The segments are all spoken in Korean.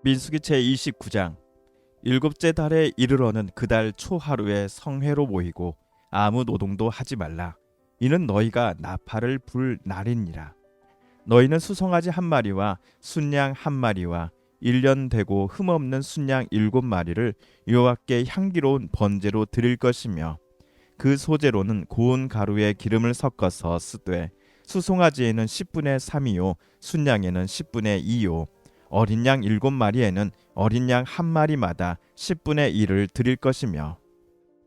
민수기 제29장. 일곱째 달에 이르러는 그 달 초하루에 성회로 모이고 아무 노동도 하지 말라. 이는 너희가 나팔을 불 날이니라. 너희는 수송아지 한 마리와 순양 한 마리와 1년 되고 흠없는 순양 7마리를 여호와께 향기로운 번제로 드릴 것이며, 그 소재로는 고운 가루에 기름을 섞어서 쓰되, 수송아지에는 10분의 3이요 순양에는 10분의 2요 어린 양 7마리에는 어린 양 한 마리마다 10분의 1을 드릴 것이며,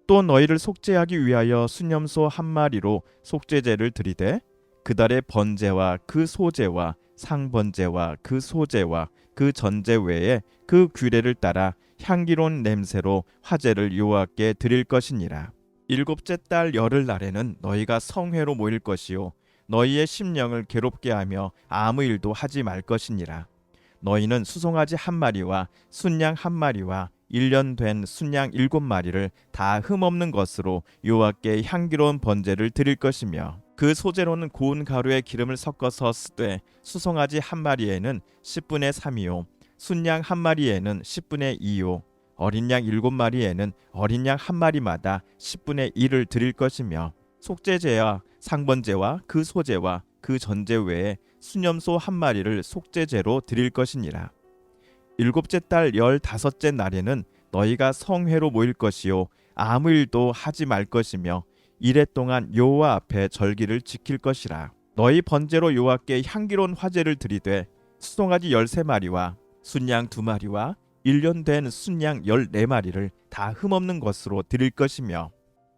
또 너희를 속죄하기 위하여 순염소 한 마리로 속죄제를 드리되, 그달의 번제와 그 소제와 상번제와 그 소제와 그 전제 외에 그 규례를 따라 향기로운 냄새로 화제를 여호와께 드릴 것이니라. 일곱째 달 열흘 날에는 너희가 성회로 모일 것이요 너희의 심령을 괴롭게 하며 아무 일도 하지 말 것이니라. 너희는 수송아지 한 마리와 순양 한 마리와 1년 된 순양 7마리를 다 흠없는 것으로 여호와께 향기로운 번제를 드릴 것이며, 그 소재로는 고운 가루에 기름을 섞어서 쓰되, 수송아지 한 마리에는 10분의 3이요 순양 한 마리에는 10분의 2요 어린 양 7마리에는 어린 양 한 마리마다 10분의 1을 드릴 것이며, 속죄제와 상번제와 그 소제와 그 전제 외에 순염소 한 마리를 속죄제로 드릴 것이니라. 일곱째 달 15째 날에는 너희가 성회로 모일 것이요 아무 일도 하지 말 것이며, 이래 동안 여호와 앞에 절기를 지킬 것이라. 너희 번제로 여호와께 향기로운 화제를 드리되, 수송아지 13마리와 순양 2마리와 1년 된 순양 14마리를 다 흠없는 것으로 드릴 것이며,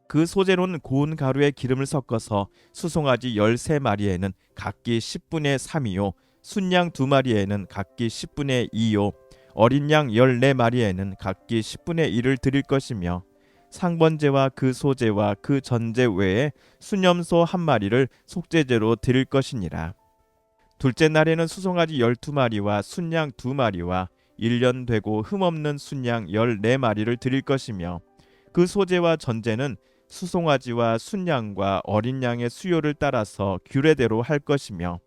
그 소재로는 고운 가루에 기름을 섞어서 수송아지 13마리에는 각기 10분의 3이요 순양 2마리에는 각기 10분의 2요 어린 양 14마리에는 각기 10분의 1을 드릴 것이며, 상번제와 그 소제와 그 전제 외에 순염소 한 마리를 속죄제로 드릴 것이니라. 둘째 날에는 수송아지 12마리와 순양 2마리와 1년 되고 흠없는 순양 14마리를 드릴 것이며, 그 소제와 전제는 수송아지와 순양과 어린 양의 수요를 따라서 규례대로 할 것이며,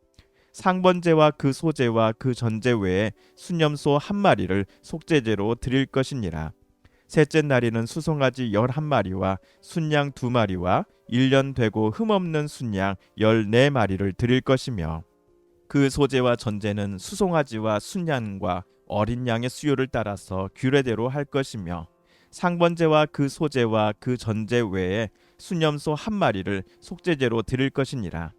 상번제와 그 소제와 그 전제 외에 순염소 한 마리를 속죄제로 드릴 것이니라. 셋째 날에는 수송아지 11마리와 순양 2마리와 1년 되고 흠없는 순양 14마리를 드릴 것이며, 그 소제와 전제는 수송아지와 순양과 어린 양의 수요를 따라서 규례대로 할 것이며, 상번제와 그 소제와 그 전제 외에 순염소 한 마리를 속죄제로 드릴 것이니라.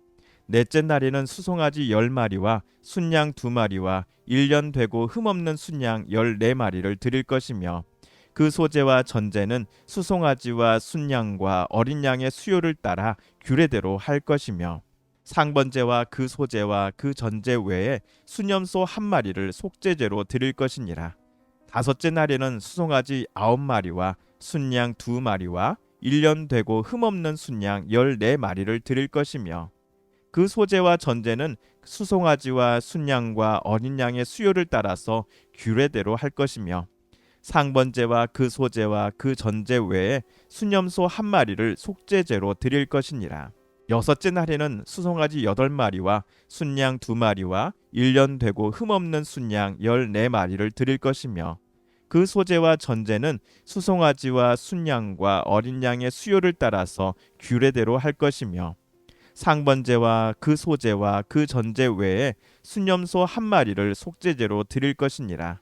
넷째 날에는 수송아지 10마리와 순양 2마리와 1년 되고 흠없는 순양 14마리를 드릴 것이며, 그 소제와 전제는 수송아지와 순양과 어린 양의 수요를 따라 규례대로 할 것이며, 상번제와 그 소제와 그 전제 외에 순염소 한 마리를 속죄제로 드릴 것이니라. 다섯째 날에는 수송아지 9마리와 순양 2마리와 1년 되고 흠없는 순양 14마리를 드릴 것이며, 그 소제와 전제는 수송아지와 순양과 어린 양의 수요를 따라서 규례대로 할 것이며, 상번제와 그 소제와 그 전제 외에 순염소 한 마리를 속죄제로 드릴 것이니라. 여섯째 날에는 수송아지 8마리와 순양 2마리와 1년 되고 흠없는 순양 14마리를 드릴 것이며, 그 소제와 전제는 수송아지와 순양과 어린 양의 수요를 따라서 규례대로 할 것이며, 상번제와 그 소제와 그 전제 외에 순염소 한 마리를 속죄제로 드릴 것이니라.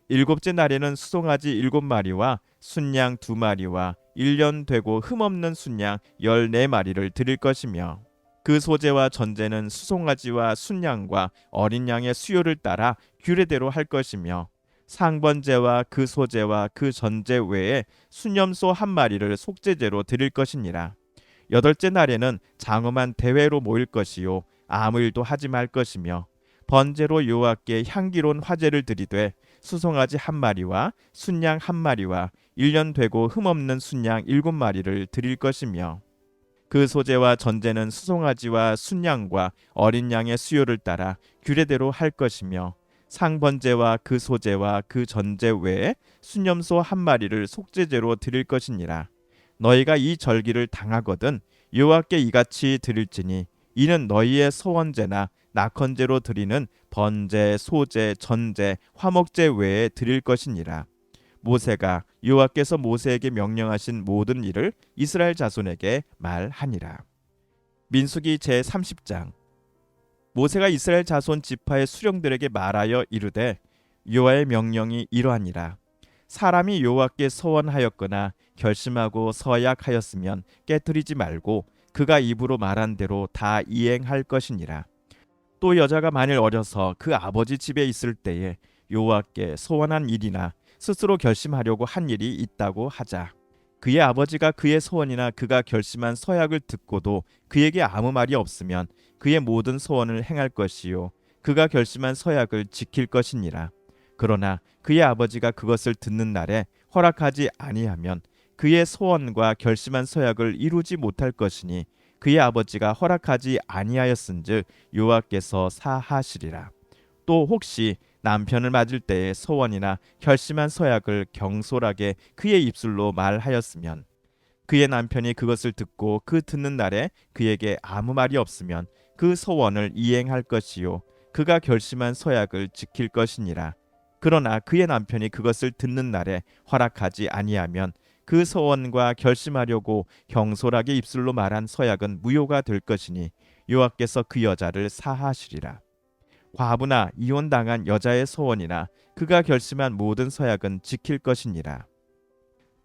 일곱째 날에는 수송아지 7마리와 순양 2마리와 1년 되고 흠없는 순양 14마리를 드릴 것이며, 그 소제와 전제는 수송아지와 순양과 어린 양의 수요를 따라 규례대로 할 것이며, 상번제와 그 소제와 그 전제 외에 순염소 한 마리를 속죄제로 드릴 것이니라. 여덟째 날에는 장엄한 대회로 모일 것이요 아무 일도 하지 말 것이며, 번제로 여호와께 향기로운 화제를 드리되, 수송아지 한 마리와 순양 한 마리와 1년 되고 흠없는 순양 7마리를 드릴 것이며, 그 소제와 전제는 수송아지와 순양과 어린 양의 수요를 따라 규례대로 할 것이며, 상번제와 그 소제와 그 전제 외에 순염소 한 마리를 속죄제로 드릴 것이니라. 너희가 이 절기를 당하거든 여호와께 이같이 드릴지니, 이는 너희의 소원제나 낙헌제로 드리는 번제, 소제, 전제, 화목제 외에 드릴 것이니라. 모세가 여호와께서 모세에게 명령하신 모든 일을 이스라엘 자손에게 말하니라. 민수기 제30장. 모세가 이스라엘 자손 지파의 수령들에게 말하여 이르되 여호와의 명령이 이러하니라. 사람이 여호와께 서원하였거나 결심하고 서약하였으면 깨뜨리지 말고 그가 입으로 말한 대로 다 이행할 것이니라. 또 여자가 만일 어려서 그 아버지 집에 있을 때에 여호와께 소원한 일이나 스스로 결심하려고 한 일이 있다고 하자. 그의 아버지가 그의 소원이나 그가 결심한 서약을 듣고도 그에게 아무 말이 없으면 그의 모든 소원을 행할 것이요 그가 결심한 서약을 지킬 것이니라. 그러나 그의 아버지가 그것을 듣는 날에 허락하지 아니하면 그의 소원과 결심한 서약을 이루지 못할 것이니 그의 아버지가 허락하지 아니하였은즉 여호와께서 사하시리라. 또 혹시 남편을 맞을 때에 소원이나 결심한 서약을 경솔하게 그의 입술로 말하였으면 그의 남편이 그것을 듣고 그 듣는 날에 그에게 아무 말이 없으면 그 소원을 이행할 것이요 그가 결심한 서약을 지킬 것이니라. 그러나 그의 남편이 그것을 듣는 날에 허락하지 아니하면 그 소원과 결심하려고 경솔하게 입술로 말한 서약은 무효가 될 것이니 여호와께서 그 여자를 사하시리라. 과부나 이혼당한 여자의 소원이나 그가 결심한 모든 서약은 지킬 것이니라.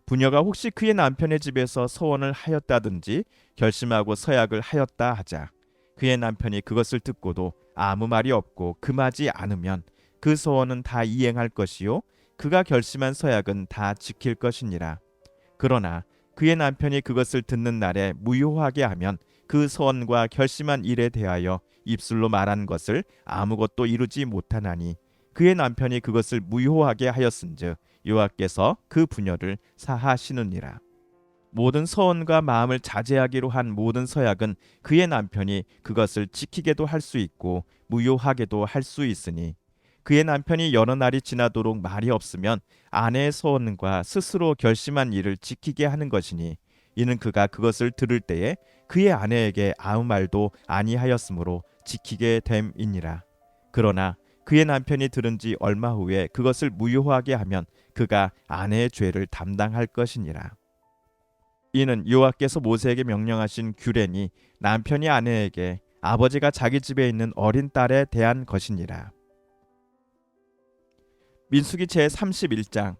부녀가 혹시 그의 남편의 집에서 소원을 하였다든지 결심하고 서약을 하였다 하자. 그의 남편이 그것을 듣고도 아무 말이 없고 금하지 않으면 그 소원은 다 이행할 것이요 그가 결심한 서약은 다 지킬 것이니라. 그러나 그의 남편이 그것을 듣는 날에 무효하게 하면 그 소원과 결심한 일에 대하여 입술로 말한 것을 아무것도 이루지 못하나니 그의 남편이 그것을 무효하게 하였은즉 여호와께서 그 부녀를 사하시느니라. 모든 서원과 마음을 자제하기로 한 모든 서약은 그의 남편이 그것을 지키게도 할 수 있고 무효하게도 할 수 있으니 그의 남편이 여러 날이 지나도록 말이 없으면 아내의 소원과 스스로 결심한 일을 지키게 하는 것이니 이는 그가 그것을 들을 때에 그의 아내에게 아무 말도 아니하였으므로 지키게 됨이니라. 그러나 그의 남편이 들은 지 얼마 후에 그것을 무효하게 하면 그가 아내의 죄를 담당할 것이니라. 이는 여호와께서 모세에게 명령하신 규례니 남편이 아내에게 아버지가 자기 집에 있는 어린 딸에 대한 것이니라. 민수기 제31장.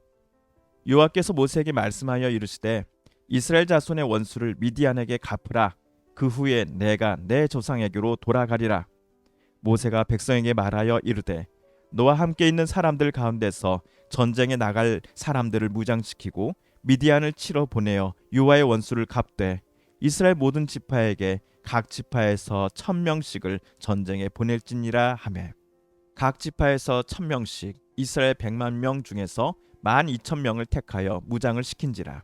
여호와께서 모세에게 말씀하여 이르시되 이스라엘 자손의 원수를 미디안에게 갚으라. 그 후에 내가 내 조상에게로 돌아가리라. 모세가 백성에게 말하여 이르되 너와 함께 있는 사람들 가운데서 전쟁에 나갈 사람들을 무장시키고 미디안을 치러 보내어 여호와의 원수를 갚되 이스라엘 모든 지파에게 각 지파에서 1000명씩을 전쟁에 보낼지니라 하매 각 지파에서 1000명씩 이스라엘 100만 명 중에서 12,000명을 택하여 무장을 시킨지라.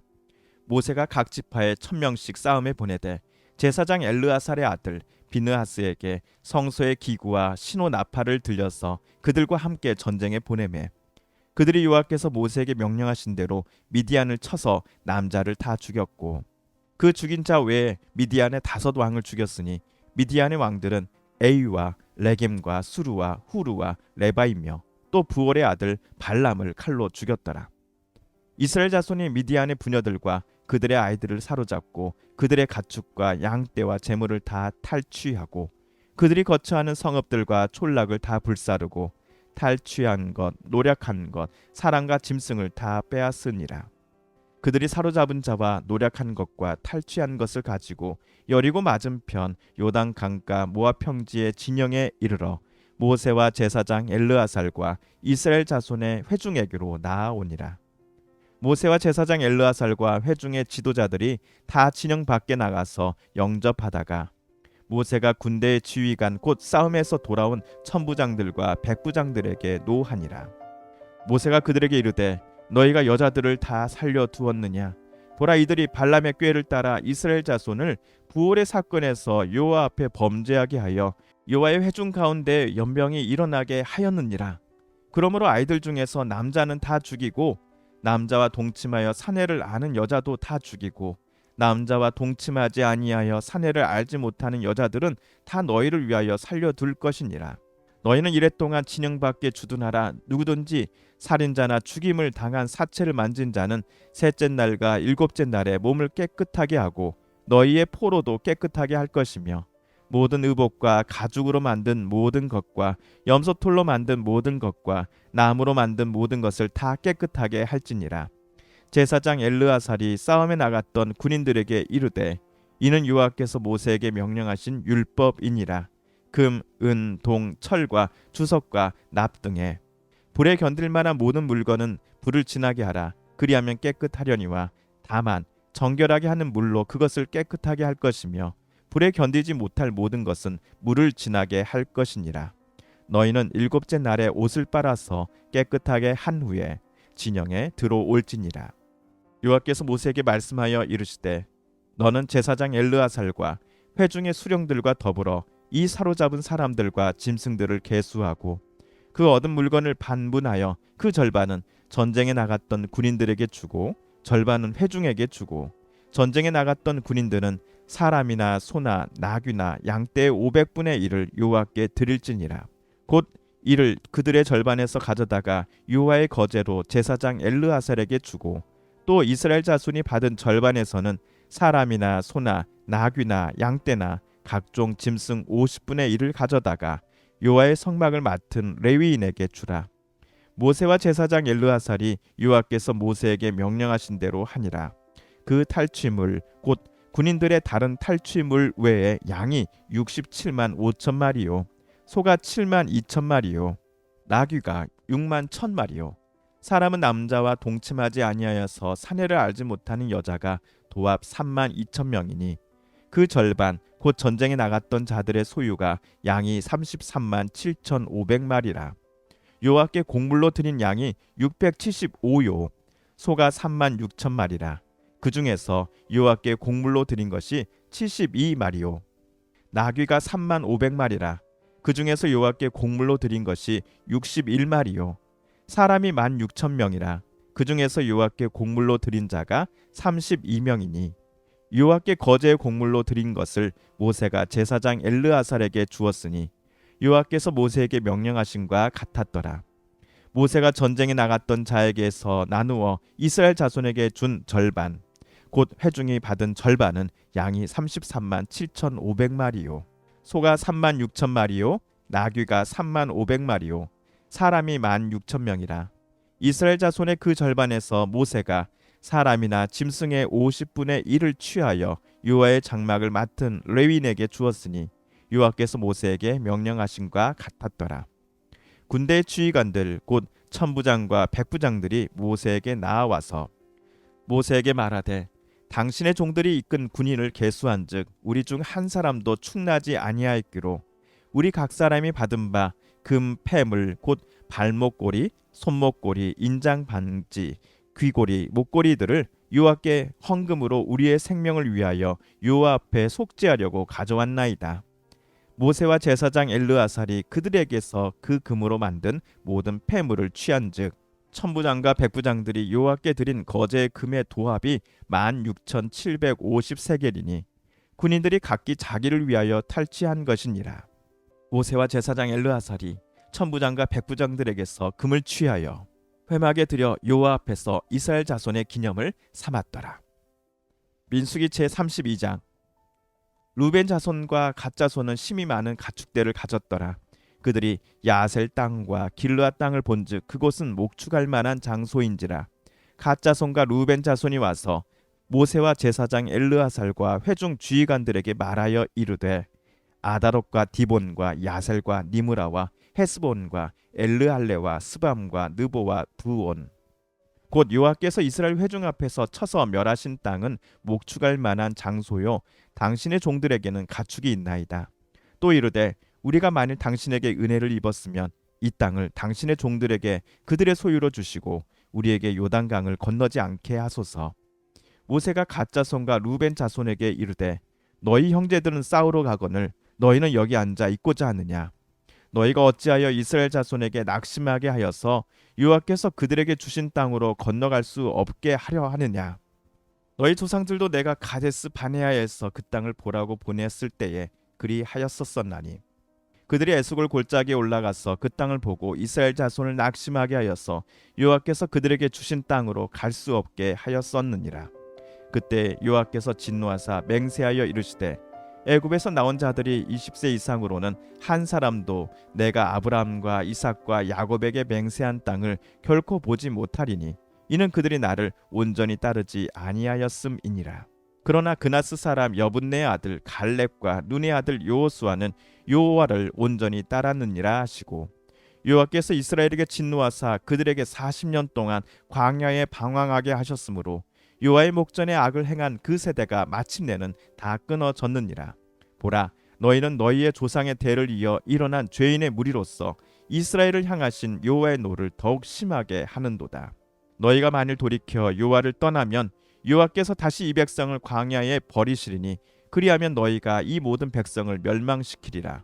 모세가 각 지파에 1000명씩 싸움에 보내되 제사장 엘르아살의 아들 비느하스에게 성소의 기구와 신호 나팔을 들려서 그들과 함께 전쟁에 보내매 그들이 여호와께서 모세에게 명령하신 대로 미디안을 쳐서 남자를 다 죽였고 그 죽인 자 외에 미디안의 5 왕을 죽였으니 미디안의 왕들은 에이와 레겜과 수루와 후루와 레바이며 또 부올의 아들 발람을 칼로 죽였더라. 이스라엘 자손이 미디안의 부녀들과 그들의 아이들을 사로잡고 그들의 가축과 양떼와 재물을 다 탈취하고 그들이 거처하는 성읍들과 촌락을 다 불사르고 탈취한 것, 노략한 것, 사람과 짐승을 다 빼앗으니라. 그들이 사로잡은 자와 노략한 것과 탈취한 것을 가지고 여리고 맞은편 요단 강가 모압 평지의 진영에 이르러 모세와 제사장 엘르아살과 이스라엘 자손의 회중에게로 나아오니라. 모세와 제사장 엘르아살과 회중의 지도자들이 다 진영 밖에 나가서 영접하다가 모세가 군대의 지휘관 곧 싸움에서 돌아온 천부장들과 백부장들에게 노하니라. 모세가 그들에게 이르되 너희가 여자들을 다 살려 두었느냐? 보라, 이들이 발람의 꾀를 따라 이스라엘 자손을 부올의 사건에서 여호와 앞에 범죄하게 하여 여호와의 회중 가운데 연병이 일어나게 하였느니라. 그러므로 아이들 중에서 남자는 다 죽이고 남자와 동침하여 사내를 아는 여자도 다 죽이고 남자와 동침하지 아니하여 사내를 알지 못하는 여자들은 다 너희를 위하여 살려둘 것이니라. 너희는 이랫동안 진영밖에 주둔하라. 누구든지 살인자나 죽임을 당한 사체를 만진 자는 셋째 날과 일곱째 날에 몸을 깨끗하게 하고 너희의 포로도 깨끗하게 할 것이며 모든 의복과 가죽으로 만든 모든 것과 염소털로 만든 모든 것과 나무로 만든 모든 것을 다 깨끗하게 할지니라. 제사장 엘르아살이 싸움에 나갔던 군인들에게 이르되 이는 여호와께서 모세에게 명령하신 율법이니라. 금, 은, 동, 철과 주석과 납 등에 불에 견딜 만한 모든 물건은 불을 지나게 하라. 그리하면 깨끗하려니와 다만 정결하게 하는 물로 그것을 깨끗하게 할 것이며 불에 견디지 못할 모든 것은 물을 지나게 할 것이니라. 너희는 일곱째 날에 옷을 빨아서 깨끗하게 한 후에 진영에 들어올지니라. 여호와께서 모세에게 말씀하여 이르시되 너는 제사장 엘르아살과 회중의 수령들과 더불어 이 사로잡은 사람들과 짐승들을 계수하고 그 얻은 물건을 반분하여 그 절반은 전쟁에 나갔던 군인들에게 주고 절반은 회중에게 주고 전쟁에 나갔던 군인들은 사람이나 소나 나귀나 양떼의 500분의 1을 여호와께 드릴지니라. 곧 이를 그들의 절반에서 가져다가 여호와의 거제로 제사장 엘르아살에게 주고 또 이스라엘 자손이 받은 절반에서는 사람이나 소나 나귀나 양떼나 각종 짐승 50분의 1을 가져다가 여호와의 성막을 맡은 레위인에게 주라. 모세와 제사장 엘르아살이 여호와께서 모세에게 명령하신 대로 하니라. 그 탈취물 곧 군인들의 다른 탈취물 외에 양이 67만 5천 마리요 소가 7만 2천 마리요 나귀가 6만 1천 마리요 사람은 남자와 동침하지 아니하여서 사내를 알지 못하는 여자가 도합 3만 2천 명이니 그 절반 곧 전쟁에 나갔던 자들의 소유가 양이 33만 7천 5백마리라. 여호와께 곡물로 드린 양이 675요 소가 3만 6천 마리라. 그 중에서 여호와께 곡물로 드린 것이 72마리요 나귀가 3만 5백마리라. 그 중에서 여호와께 곡물로 드린 것이 61마리요 사람이 16,000명이라. 그 중에서 여호와께 곡물로 드린 자가 32명이니 여호와께 거제의 곡물로 드린 것을 모세가 제사장 엘르아살에게 주었으니 여호와께서 모세에게 명령하신과 같았더라. 모세가 전쟁에 나갔던 자에게서 나누어 이스라엘 자손에게 준 절반 곧 회중이 받은 절반은 양이 33만 7,500마리요 소가 3만 6천 마리요 나귀가 3만 500마리요 사람이 16,000명이라. 이스라엘 자손의 그 절반에서 모세가 사람이나 짐승의 50분의 1을 취하여 여호와의 장막을 맡은 레위인에게 주었으니 여호와께서 모세에게 명령하신과 같았더라. 군대의 지휘관들 곧 천부장과 백부장들이 모세에게 나아와서 모세에게 말하되 당신의 종들이 이끈 군인을 계수한즉 우리 중 한 사람도 충나지 아니하였기로 우리 각 사람이 받은 바 금 패물 곧 발목고리 손목고리 인장 반지 귀고리 목고리들을 여호와께 헌금으로 우리의 생명을 위하여 여호와 앞에 속죄하려고 가져왔나이다. 모세와 제사장 엘르아살이 그들에게서 그 금으로 만든 모든 패물을 취한즉 천부장과 백부장들이 여호와께 드린 거제의 금의 도합이 16,750세겔이니 군인들이 각기 자기를 위하여 탈취한 것이니라. 모세와 제사장 엘르아살이 천부장과 백부장들에게서 금을 취하여 회막에 들여 여호와 앞에서 이스라엘 자손의 기념을 삼았더라. 민수기 제 32장. 루벤 자손과 갓 자손은 심이 많은 가축대를 가졌더라. 그들이 야셀 땅과 길르앗 땅을 본즉 그곳은 목축할 만한 장소인지라. 갓 자손과 루벤 자손이 와서 모세와 제사장 엘르아살과 회중 지휘관들에게 말하여 이르되 아다롯과 디본과 야셀과 니므라와 헤스본과 엘르할레와 스밤과 느보와 부온 곧 여호와께서 이스라엘 회중 앞에서 쳐서 멸하신 땅은 목축할 만한 장소요 당신의 종들에게는 가축이 있나이다. 또 이르되 우리가 만일 당신에게 은혜를 입었으면 이 땅을 당신의 종들에게 그들의 소유로 주시고 우리에게 요단강을 건너지 않게 하소서. 모세가 갓 자손과 루벤 자손에게 이르되 너희 형제들은 싸우러 가거늘 너희는 여기 앉아 있고자 하느냐. 너희가 어찌하여 이스라엘 자손에게 낙심하게 하여서 여호와께서 그들에게 주신 땅으로 건너갈 수 없게 하려 하느냐. 너희 조상들도 내가 가데스 바네아에서 그 땅을 보라고 보냈을 때에 그리하였었나니 그들이 에스골 골짜기에 올라가서 그 땅을 보고 이스라엘 자손을 낙심하게 하여서 여호와께서 그들에게 주신 땅으로 갈 수 없게 하였었느니라. 그때 여호와께서 진노하사 맹세하여 이르시되 애굽에서 나온 자들이 20세 이상으로는 한 사람도 내가 아브라함과 이삭과 야곱에게 맹세한 땅을 결코 보지 못하리니 이는 그들이 나를 온전히 따르지 아니하였음이니라. 그러나 그나스 사람 여분네의 아들 갈렙과 눈의 아들 여호수아는 여호와를 온전히 따랐느니라 하시고 여호와께서 이스라엘에게 진노하사 그들에게 40년 동안 광야에 방황하게 하셨으므로 여호와의 목전에 악을 행한 그 세대가 마침내는 다 끊어졌느니라. 보라, 너희는 너희의 조상의 대를 이어 일어난 죄인의 무리로서 이스라엘을 향하신 여호와의 노를 더욱 심하게 하는도다. 너희가 만일 돌이켜 여호와를 떠나면 여호와께서 다시 이 백성을 광야에 버리시리니 그리하면 너희가 이 모든 백성을 멸망시키리라.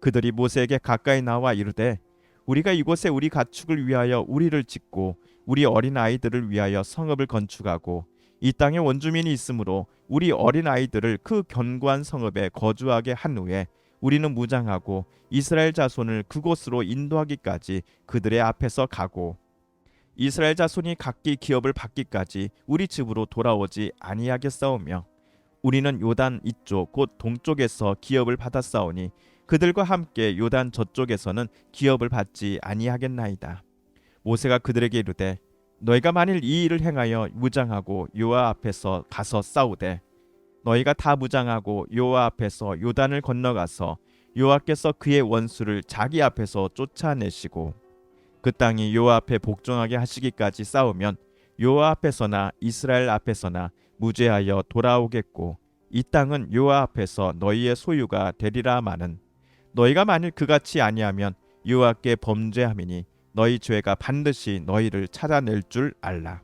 그들이 모세에게 가까이 나와 이르되 우리가 이곳에 우리 가축을 위하여 우리를 짓고 우리 어린 아이들을 위하여 성읍을 건축하고 이 땅에 원주민이 있으므로 우리 어린 아이들을 그 견고한 성읍에 거주하게 한 후에 우리는 무장하고 이스라엘 자손을 그곳으로 인도하기까지 그들의 앞에서 가고 이스라엘 자손이 각기 기업을 받기까지 우리 집으로 돌아오지 아니하겠사오며 우리는 요단 이쪽 곧 동쪽에서 기업을 받았사오니 그들과 함께 요단 저쪽에서는 기업을 받지 아니하겠나이다. 모세가 그들에게 이르되 너희가 만일 이 일을 행하여 무장하고 여호와 앞에서 가서 싸우되 너희가 다 무장하고 여호와 앞에서 요단을 건너가서 여호와께서 그의 원수를 자기 앞에서 쫓아내시고 그 땅이 여호와 앞에 복종하게 하시기까지 싸우면 여호와 앞에서나 이스라엘 앞에서나 무죄하여 돌아오겠고 이 땅은 여호와 앞에서 너희의 소유가 되리라 마는 너희가 만일 그같이 아니하면 여호와께 범죄함이니 너희 죄가 반드시 너희를 찾아낼 줄 알라.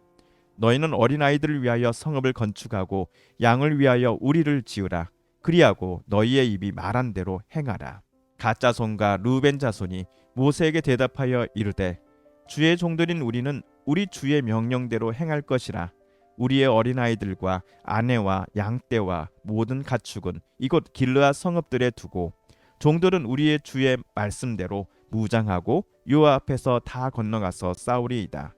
너희는 어린아이들을 위하여 성읍을 건축하고 양을 위하여 우리를 지으라. 그리하고 너희의 입이 말한 대로 행하라. 갓 자손과 루벤 자손이 모세에게 대답하여 이르되 주의 종들인 우리는 우리 주의 명령대로 행할 것이라. 우리의 어린아이들과 아내와 양떼와 모든 가축은 이곳 길르앗 성읍들에 두고 종들은 우리의 주의 말씀대로 무장하고 여호와 앞에서 다 건너가서 싸우리이다.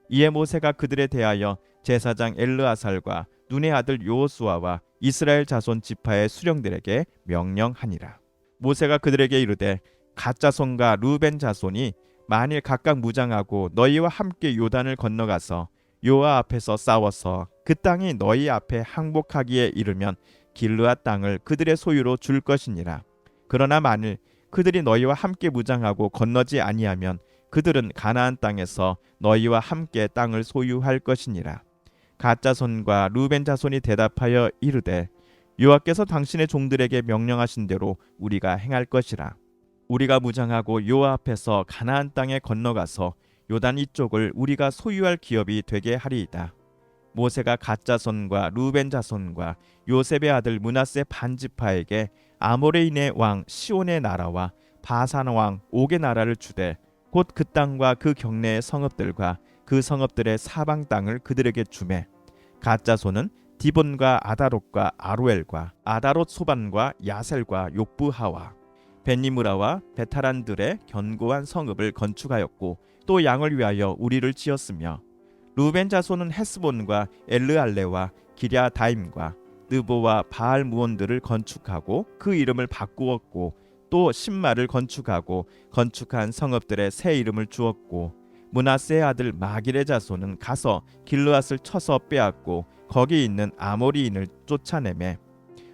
이에 모세가 그들에 대하여 제사장 엘르아살과 눈의 아들 여호수아와 이스라엘 자손 지파의 수령들에게 명령하니라. 모세가 그들에게 이르되 갓 자손과 루벤 자손이 만일 각각 무장하고 너희와 함께 요단을 건너가서 여호와 앞에서 싸워서 그 땅이 너희 앞에 항복하기에 이르면 길르앗 땅을 그들의 소유로 줄 것이니라. 그러나 만일 그들이 너희와 함께 무장하고 건너지 아니하면 그들은 가나안 땅에서 너희와 함께 땅을 소유할 것이니라. 갓 자손과 루벤 자손이 대답하여 이르되 여호와께서 당신의 종들에게 명령하신 대로 우리가 행할 것이라. 우리가 무장하고 여호와 앞에서 가나안 땅에 건너가서 요단 이쪽을 우리가 소유할 기업이 되게 하리이다. 모세가 갓 자손과 루벤 자손과 요셉의 아들 므낫세 반지파에게 아모레인의 왕 시온의 나라와 바산 왕 옥의 나라를 주되 곧 그 땅과 그 경내의 성읍들과 그 성읍들의 사방 땅을 그들에게 주매 갓 자손은 디본과 아다롯과 아로엘과 아다롯 소반과 야셀과 욕부하와 벤니므라와 베타란들의 견고한 성읍을 건축하였고 또 양을 위하여 우리를 지었으며 루벤 자손은 헤스본과 엘르알레와 기랴다임과 느보와 바알 무온들을 건축하고 그 이름을 바꾸었고 또 신마를 건축하고 건축한 성읍들의 새 이름을 주었고 므낫세의 아들 마길의 자손은 가서 길르앗을 쳐서 빼앗고 거기 있는 아모리인을 쫓아내매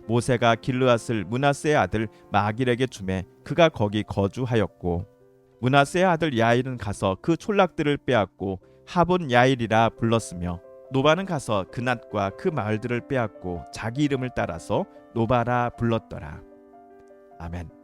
모세가 길르앗을 므낫세의 아들 마길에게 주매 그가 거기 거주하였고 므낫세의 아들 야일은 가서 그 촌락들을 빼앗고 하본 야일이라 불렀으며 노바는 가서 그낫과 그 마을들을 빼앗고 자기 이름을 따라서 노바라 불렀더라. 아멘.